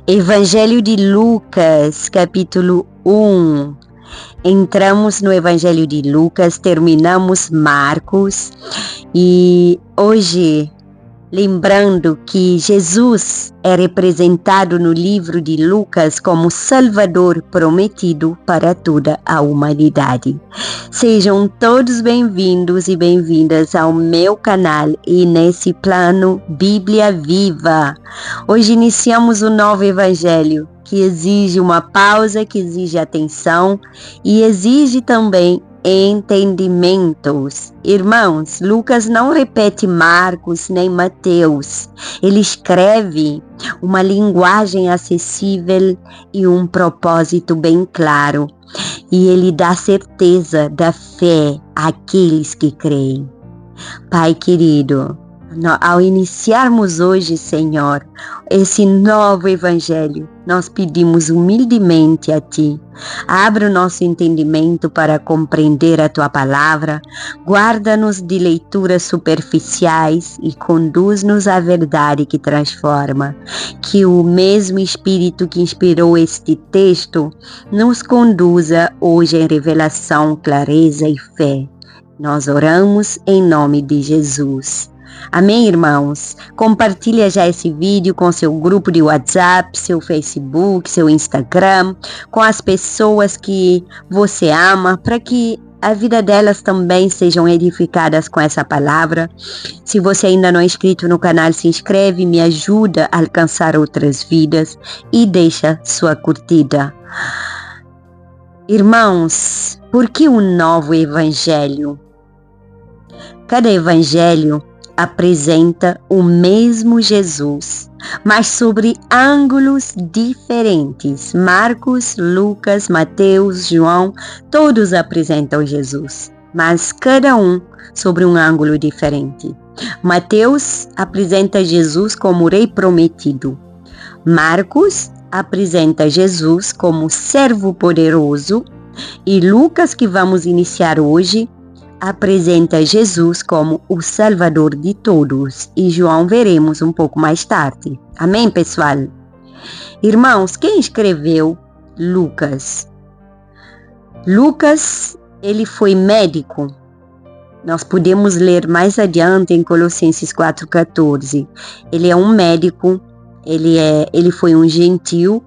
Evangelho de Lucas, capítulo 1. Entramos no Evangelho de Lucas, terminamos Marcos e hoje, lembrando que Jesus é representado no livro de Lucas como Salvador prometido para toda a humanidade. Sejam todos bem-vindos e bem-vindas ao meu canal e nesse plano Bíblia Viva. Hoje iniciamos um novo Evangelho que exige uma pausa, que exige atenção e exige também entendimentos. Irmãos, Lucas não repete Marcos nem Mateus. Ele escreve uma linguagem acessível e um propósito bem claro. E ele dá certeza da fé àqueles que creem. Pai querido, ao iniciarmos hoje, Senhor, esse novo Evangelho, nós pedimos humildemente a Ti. Abra o nosso entendimento para compreender a Tua Palavra, guarda-nos de leituras superficiais e conduz-nos à verdade que transforma. Que o mesmo Espírito que inspirou este texto nos conduza hoje em revelação, clareza e fé. Nós oramos em nome de Jesus. Amém, irmãos? Compartilha já esse vídeo com seu grupo de WhatsApp, seu Facebook, seu Instagram, com as pessoas que você ama, para que a vida delas também sejam edificadas com essa palavra. Se você ainda não é inscrito no canal, se inscreve, me ajuda a alcançar outras vidas e deixa sua curtida. Irmãos, por que um novo evangelho? Cada evangelho apresenta o mesmo Jesus, mas sobre ângulos diferentes. Marcos, Lucas, Mateus, João, todos apresentam Jesus, mas cada um sobre um ângulo diferente. Mateus apresenta Jesus como rei prometido. Marcos apresenta Jesus como servo poderoso. E Lucas, que vamos iniciar hoje, apresenta Jesus como o Salvador de todos, e João veremos um pouco mais tarde. Amém, pessoal? Irmãos, quem escreveu Lucas? Lucas, ele foi médico. Nós podemos ler mais adiante em Colossenses 4,14. Ele é um médico, ele foi um gentil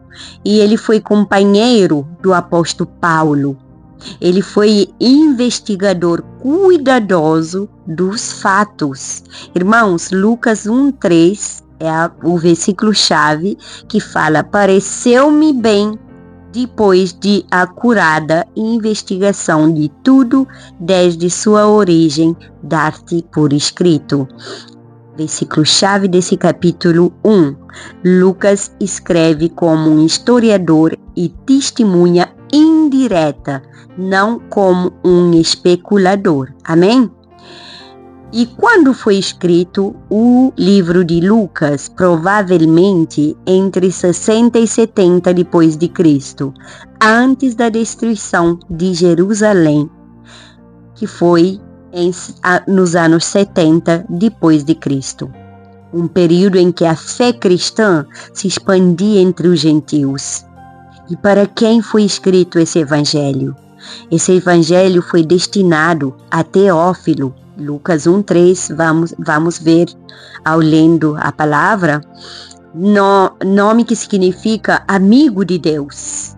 e ele foi companheiro do apóstolo Paulo. Ele foi investigador cuidadoso dos fatos. Irmãos, Lucas 1,3 é o versículo-chave que fala: pareceu-me bem, depois de acurada investigação de tudo, desde sua origem, dar-te por escrito. Versículo-chave desse capítulo 1. Lucas escreve como um historiador e testemunha indireta, não como um especulador. Amém? E quando foi escrito o livro de Lucas? Provavelmente entre 60 e 70 depois de Cristo, antes da destruição de Jerusalém, que foi nos anos 70 depois de Cristo. Um período em que a fé cristã se expandia entre os gentios. E para quem foi escrito esse evangelho? Esse evangelho foi destinado a Teófilo. Lucas 1,3, vamos ver ao lendo a palavra, nome que significa amigo de Deus.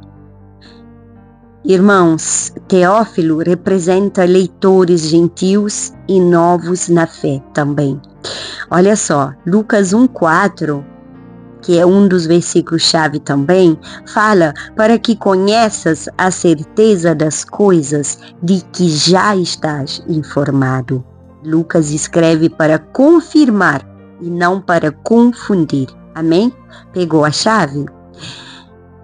Irmãos, Teófilo representa leitores gentios e novos na fé também. Olha só, Lucas 1,4, que é um dos versículos-chave também, fala para que conheças a certeza das coisas de que já estás informado. Lucas escreve para confirmar e não para confundir. Amém? Pegou a chave?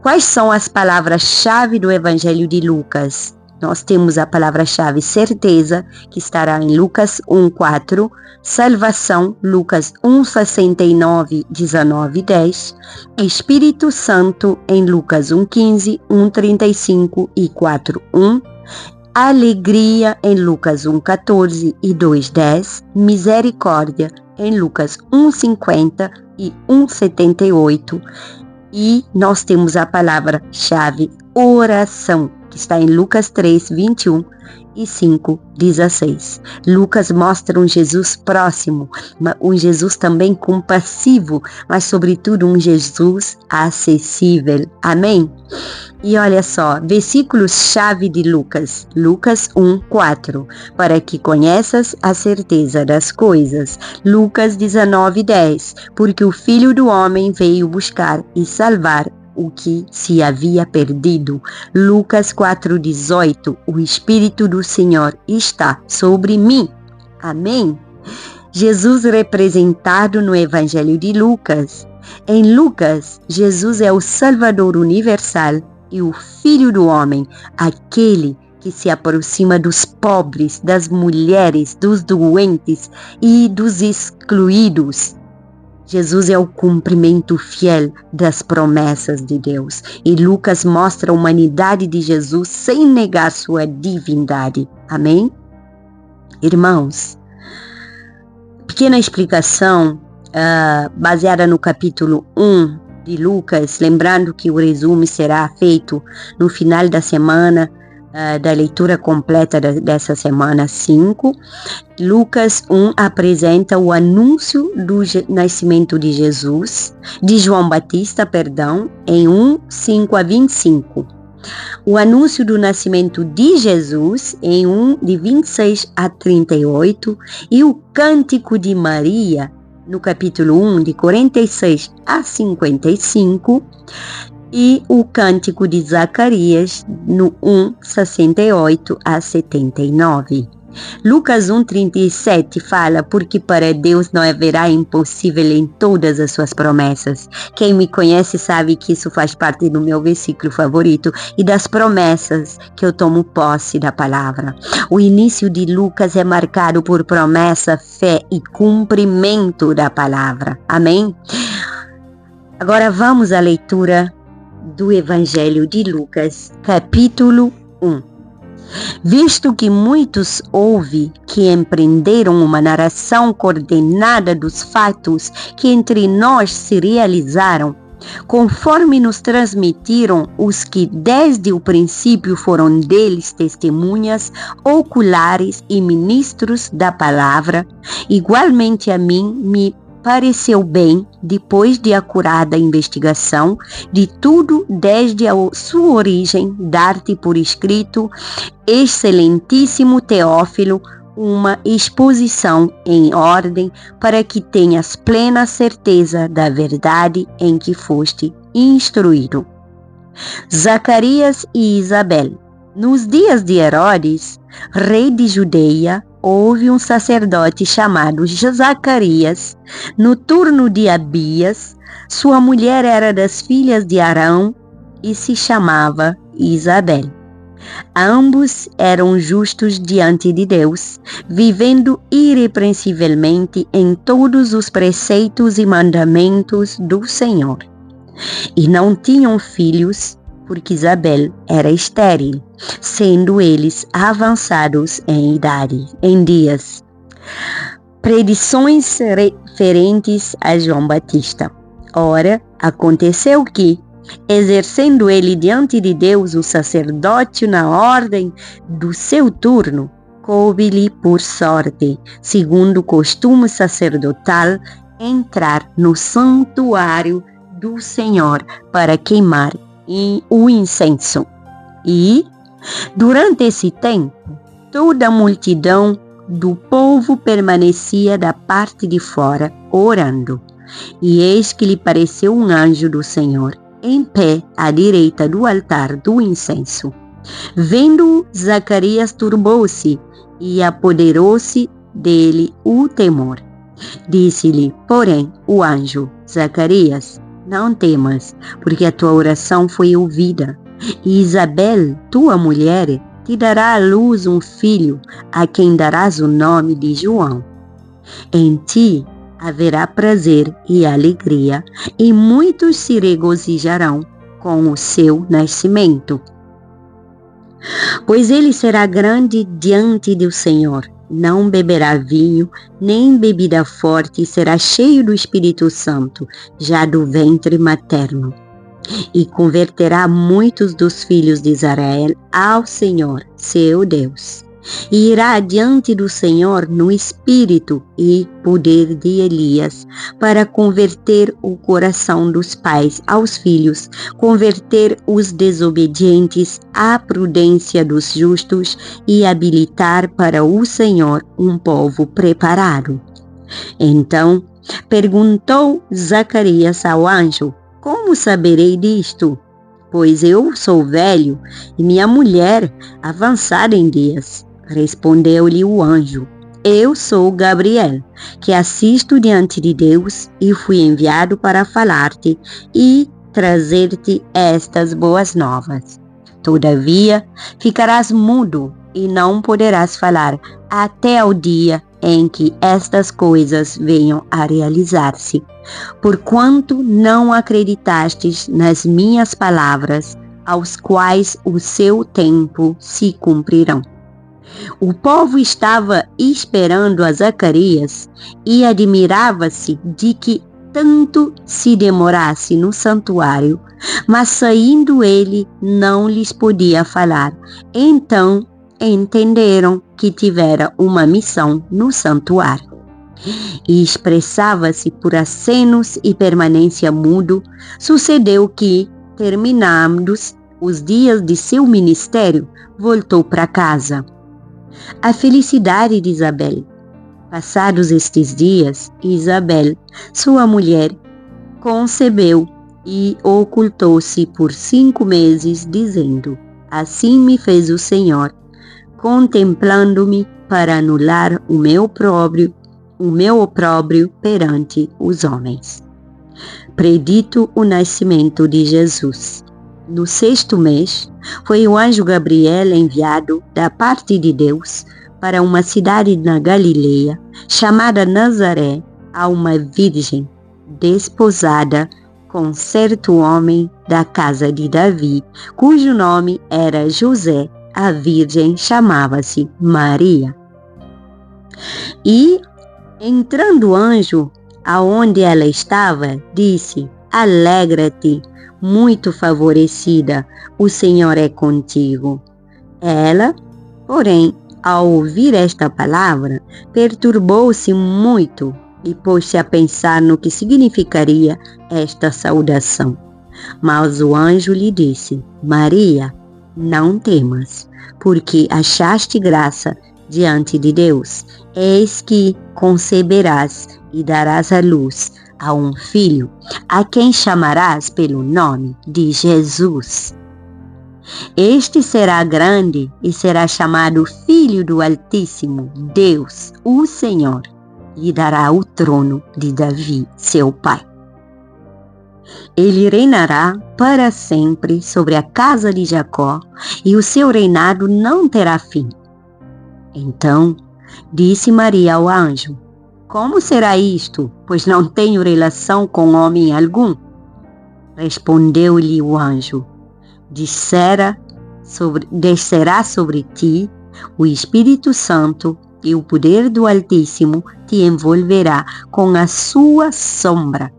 Quais são as palavras-chave do Evangelho de Lucas? Nós temos a palavra-chave certeza, que estará em Lucas 1,4, salvação, Lucas 1,69, 19 e 10, Espírito Santo em Lucas 1,15, 1,35 e 4,1, alegria em Lucas 1,14 e 2,10, misericórdia em Lucas 1,50 e 1,78, E nós temos a palavra-chave oração, que está em Lucas 3, 21 e 5, 16. Lucas mostra um Jesus próximo, um Jesus também compassivo, mas sobretudo um Jesus acessível. Amém? E olha só, versículos-chave de Lucas, Lucas 1, 4, para que conheças a certeza das coisas. Lucas 19, 10, porque o Filho do Homem veio buscar e salvar o que se havia perdido. Lucas 4, 18, o Espírito do Senhor está sobre mim. Amém? Jesus representado no Evangelho de Lucas. Em Lucas, Jesus é o Salvador universal e o Filho do Homem, aquele que se aproxima dos pobres, das mulheres, dos doentes e dos excluídos. Jesus é o cumprimento fiel das promessas de Deus. E Lucas mostra a humanidade de Jesus sem negar sua divindade. Amém? Irmãos, pequena explicação baseada no capítulo 1 de Lucas, lembrando que o resumo será feito no final da semana, da leitura completa dessa semana 5. Lucas 1 apresenta o anúncio do nascimento de Jesus, de João Batista, em 1, 5 a 25. O anúncio do nascimento de Jesus em 1, de 26 a 38, e o cântico de Maria, no capítulo 1, de 46 a 55, e o cântico de Zacarias, no 1, 68 a 79. Lucas 1, 37 fala, porque para Deus não haverá impossível em todas as suas promessas. Quem me conhece sabe que isso faz parte do meu versículo favorito e das promessas que eu tomo posse da palavra. O início de Lucas é marcado por promessa, fé e cumprimento da palavra. Amém? Agora vamos à leitura do Evangelho de Lucas, capítulo 1. Visto que muitos houve que empreenderam uma narração coordenada dos fatos que entre nós se realizaram, conforme nos transmitiram os que desde o princípio foram deles testemunhas oculares e ministros da palavra, igualmente a mim me pareceu bem, depois de acurada investigação de tudo desde a sua origem, dar-te por escrito, excelentíssimo Teófilo, uma exposição em ordem para que tenhas plena certeza da verdade em que foste instruído. Zacarias e Isabel. Nos dias de Herodes, rei de Judeia, houve um sacerdote chamado Zacarias, no turno de Abias. Sua mulher era das filhas de Arão e se chamava Isabel. Ambos eram justos diante de Deus, vivendo irrepreensivelmente em todos os preceitos e mandamentos do Senhor. E não tinham filhos, porque Isabel era estéril, sendo eles avançados em idade, em dias. Predições referentes a João Batista. Ora, aconteceu que, exercendo ele diante de Deus o sacerdócio na ordem do seu turno, coube-lhe por sorte, segundo o costume sacerdotal, entrar no santuário do Senhor para queimar o incenso. E, durante esse tempo, toda a multidão do povo permanecia da parte de fora, orando. E eis que lhe pareceu um anjo do Senhor, em pé à direita do altar do incenso. Vendo-o, Zacarias turbou-se e apoderou-se dele o temor. Disse-lhe, porém, o anjo: Zacarias, não temas, porque a tua oração foi ouvida. E Isabel, tua mulher, te dará à luz um filho, a quem darás o nome de João. Em ti haverá prazer e alegria, e muitos se regozijarão com o seu nascimento. Pois ele será grande diante do Senhor, não beberá vinho, nem bebida forte, e será cheio do Espírito Santo, já do ventre materno. e converterá muitos dos filhos de Israel ao Senhor, seu Deus. E irá diante do Senhor no espírito e poder de Elias, para converter o coração dos pais aos filhos, converter os desobedientes à prudência dos justos e habilitar para o Senhor um povo preparado. Então perguntou Zacarias ao anjo: como saberei disto? Pois eu sou velho e minha mulher avançada em dias. Respondeu-lhe o anjo: eu sou Gabriel, que assisto diante de Deus e fui enviado para falar-te e trazer-te estas boas novas. Todavia, ficarás mudo e não poderás falar até o dia em que estas coisas venham a realizar-se, porquanto não acreditastes nas minhas palavras, aos quais o seu tempo se cumprirão. O povo estava esperando a Zacarias e admirava-se de que tanto se demorasse no santuário, mas saindo ele não lhes podia falar. Então entenderam que tivera uma missão no santuário. E expressava-se por acenos e permanência mudo. Sucedeu que, terminados os dias de seu ministério, voltou para casa. A felicidade de Isabel. Passados estes dias, Isabel, sua mulher, concebeu e ocultou-se por 5 meses, dizendo: assim me fez o Senhor, contemplando-me para anular o meu opróbrio perante os homens. Predito o nascimento de Jesus. No 6º mês, foi o anjo Gabriel enviado da parte de Deus para uma cidade na Galileia, chamada Nazaré, a uma virgem desposada com certo homem da casa de Davi, cujo nome era José. A virgem chamava-se Maria. E, entrando o anjo aonde ela estava, disse: alegra-te, muito favorecida, o Senhor é contigo. Ela, porém, ao ouvir esta palavra, perturbou-se muito e pôs-se a pensar no que significaria esta saudação. Mas o anjo lhe disse: Maria, não temas, porque achaste graça diante de Deus. Eis que conceberás e darás à luz a um filho, a quem chamarás pelo nome de Jesus. Este será grande e será chamado Filho do Altíssimo. Deus, o Senhor, lhe dará o trono de Davi, seu pai. Ele reinará para sempre sobre a casa de Jacó, e o seu reinado não terá fim. Então disse Maria ao anjo: como será isto, pois não tenho relação com homem algum? Respondeu-lhe o anjo: descerá sobre ti o Espírito Santo, e o poder do Altíssimo te envolverá com a sua sombra.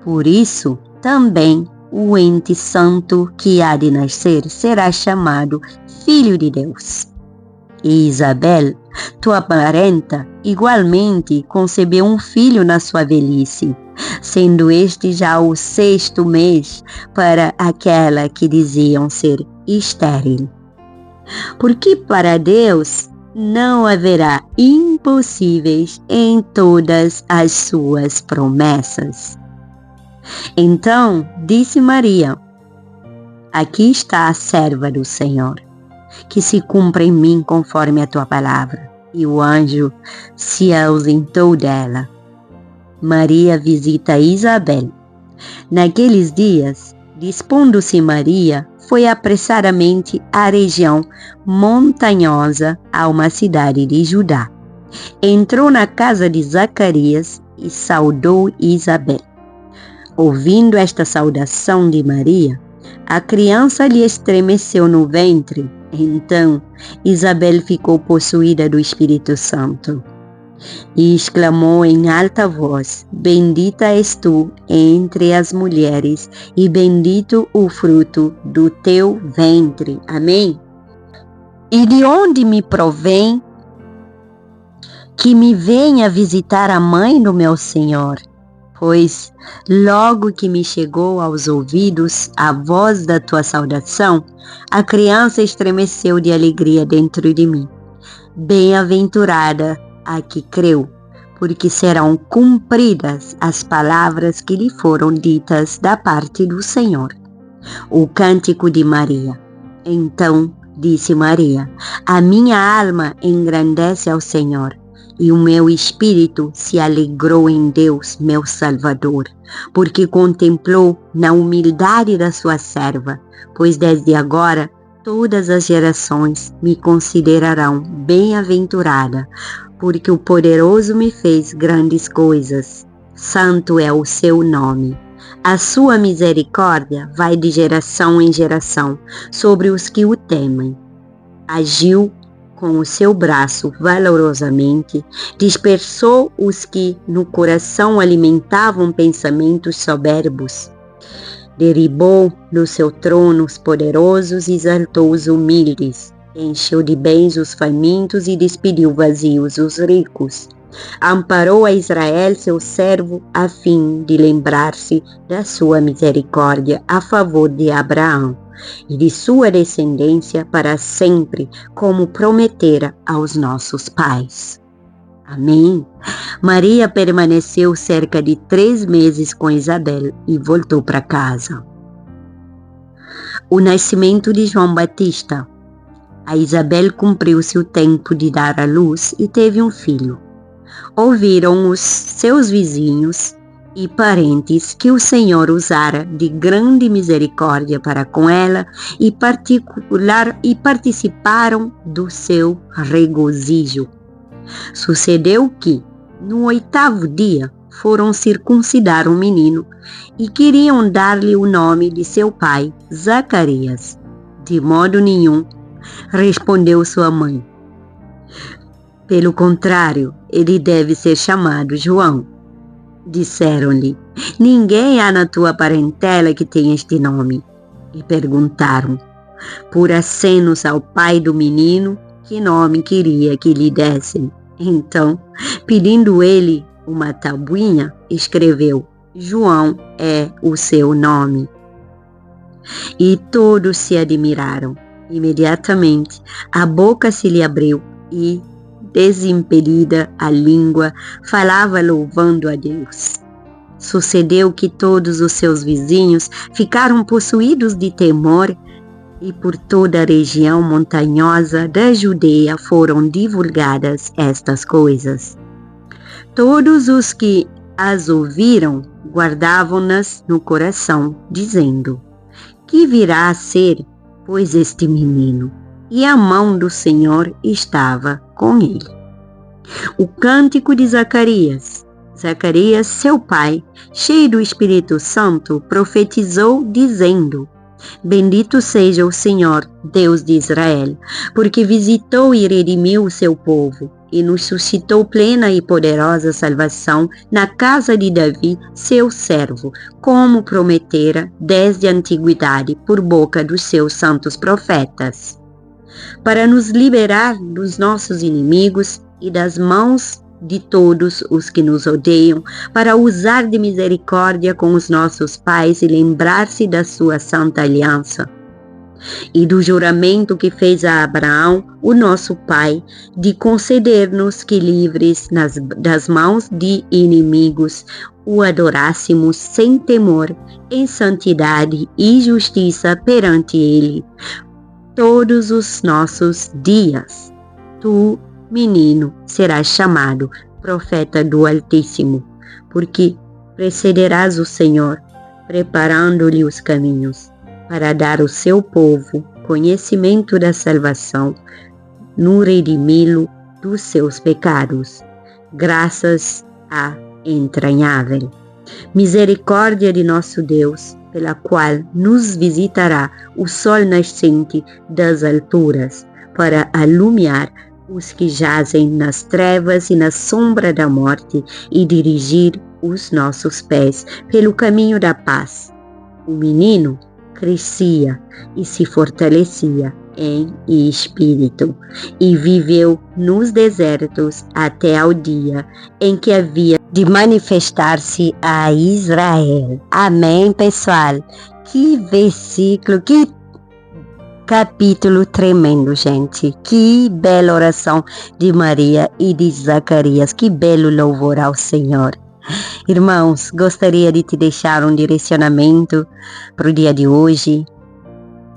Por isso, também o ente santo que há de nascer será chamado Filho de Deus. E Isabel, tua parenta, igualmente concebeu um filho na sua velhice, sendo este já o 6º mês para aquela que diziam ser estéril. Porque para Deus não haverá impossíveis em todas as suas promessas. Então disse Maria: aqui está a serva do Senhor, que se cumpra em mim conforme a tua palavra. E o anjo se ausentou dela. Maria visita Isabel. Naqueles dias, dispondo-se Maria, foi apressadamente à região montanhosa, a uma cidade de Judá. Entrou na casa de Zacarias e saudou Isabel. Ouvindo esta saudação de Maria, a criança lhe estremeceu no ventre. Então Isabel ficou possuída do Espírito Santo. E exclamou em alta voz: Bendita és tu entre as mulheres, e bendito o fruto do teu ventre. Amém? E de onde me provém que me venha visitar a mãe do meu Senhor? Pois logo que me chegou aos ouvidos a voz da tua saudação, a criança estremeceu de alegria dentro de mim. Bem-aventurada a que creu, porque serão cumpridas as palavras que lhe foram ditas da parte do Senhor. O cântico de Maria. Então disse Maria: a minha alma engrandece ao Senhor, e o meu espírito se alegrou em Deus, meu Salvador, porque contemplou na humildade da sua serva, pois desde agora todas as gerações me considerarão bem-aventurada, porque o poderoso me fez grandes coisas. Santo é o seu nome. A sua misericórdia vai de geração em geração sobre os que o temem. Agiu com o seu braço valorosamente, dispersou os que no coração alimentavam pensamentos soberbos. Derribou no seu trono os poderosos e exaltou os humildes. Encheu de bens os famintos e despediu vazios os ricos. Amparou a Israel, seu servo, a fim de lembrar-se da sua misericórdia a favor de Abraão e de sua descendência para sempre, como prometera aos nossos pais. Amém. Maria permaneceu cerca de 3 meses com Isabel e voltou para casa. O nascimento de João Batista. A Isabel cumpriu-se o tempo de dar à luz e teve um filho. Ouviram os seus vizinhos e parentes que o Senhor usara de grande misericórdia para com ela e participaram do seu regozijo. Sucedeu que, no 8º dia, foram circuncidar um menino e queriam dar-lhe o nome de seu pai, Zacarias. De modo nenhum, respondeu sua mãe. Pelo contrário, ele deve ser chamado João. Disseram-lhe: ninguém há na tua parentela que tenha este nome. E perguntaram, por acenos ao pai do menino, que nome queria que lhe dessem. Então, pedindo ele uma tabuinha, escreveu: João é o seu nome. E todos se admiraram. Imediatamente, a boca se lhe abriu e, desimpedida a língua, falava louvando a Deus. Sucedeu que todos os seus vizinhos ficaram possuídos de temor e por toda a região montanhosa da Judeia foram divulgadas estas coisas. Todos os que as ouviram guardavam-nas no coração, dizendo: que virá a ser, pois, este menino? E a mão do Senhor estava com ele. O cântico de Zacarias. Zacarias, seu pai, cheio do Espírito Santo, profetizou, dizendo: bendito seja o Senhor, Deus de Israel, porque visitou e redimiu o seu povo, e nos suscitou plena e poderosa salvação na casa de Davi, seu servo, como prometera desde a antiguidade por boca dos seus santos profetas, para nos liberar dos nossos inimigos e das mãos de todos os que nos odeiam, para usar de misericórdia com os nossos pais e lembrar-se da sua santa aliança e do juramento que fez a Abraão, o nosso pai, de conceder-nos que, livres das mãos de inimigos, o adorássemos sem temor, em santidade e justiça perante ele todos os nossos dias. Tu, menino, serás chamado profeta do Altíssimo, porque precederás o Senhor, preparando-lhe os caminhos, para dar ao seu povo conhecimento da salvação, no redimi-lo dos seus pecados, graças à entranhável misericórdia de nosso Deus, pela qual nos visitará o sol nascente das alturas, para alumiar os que jazem nas trevas e na sombra da morte, e dirigir os nossos pés pelo caminho da paz. O menino crescia e se fortalecia em espírito, e viveu nos desertos até ao dia em que havia de manifestar-se a Israel. Amém, pessoal? Que versículo, que capítulo tremendo, gente. Que bela oração de Maria e de Zacarias. Que belo louvor ao Senhor. Irmãos, gostaria de te deixar um direcionamento para o dia de hoje.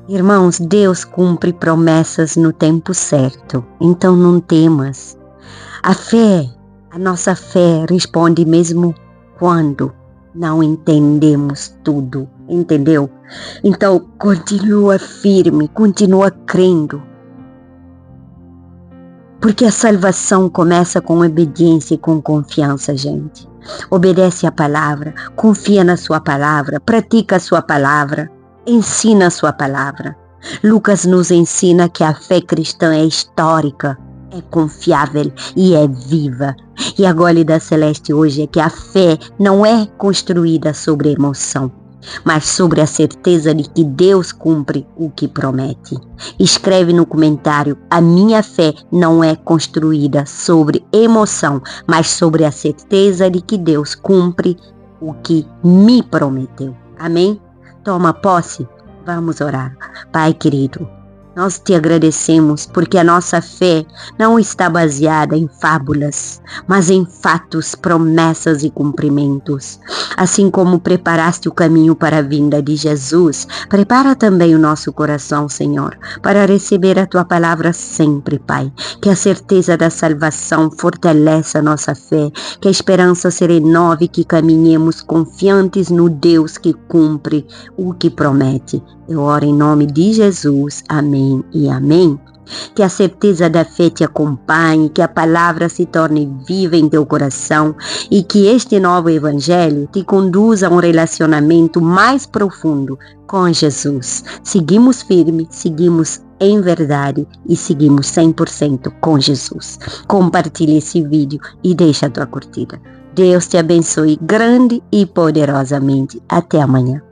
Irmãos, Deus cumpre promessas no tempo certo, então não temas. A nossa fé responde mesmo quando não entendemos tudo, entendeu? Então, continua firme, continua crendo. Porque a salvação começa com obediência e com confiança, gente. Obedece a palavra, confia na sua palavra, pratica a sua palavra, ensina a sua palavra. Lucas nos ensina que a fé cristã é histórica, é confiável e é viva. E a Gólida Celeste hoje é que a fé não é construída sobre emoção, mas sobre a certeza de que Deus cumpre o que promete. Escreve no comentário: a minha fé não é construída sobre emoção, mas sobre a certeza de que Deus cumpre o que me prometeu. Amém? Toma posse? Vamos orar. Pai querido, nós te agradecemos porque a nossa fé não está baseada em fábulas, mas em fatos, promessas e cumprimentos. Assim como preparaste o caminho para a vinda de Jesus, prepara também o nosso coração, Senhor, para receber a Tua palavra sempre, Pai. Que a certeza da salvação fortaleça a nossa fé, que a esperança se renove, que caminhemos confiantes no Deus que cumpre o que promete. Eu oro em nome de Jesus. Amém e amém. Que a certeza da fé te acompanhe, que a palavra se torne viva em teu coração e que este novo evangelho te conduza a um relacionamento mais profundo com Jesus. Seguimos firme, seguimos em verdade e seguimos 100% com Jesus. Compartilhe esse vídeo e deixa a tua curtida. Deus te abençoe grande e poderosamente. Até amanhã.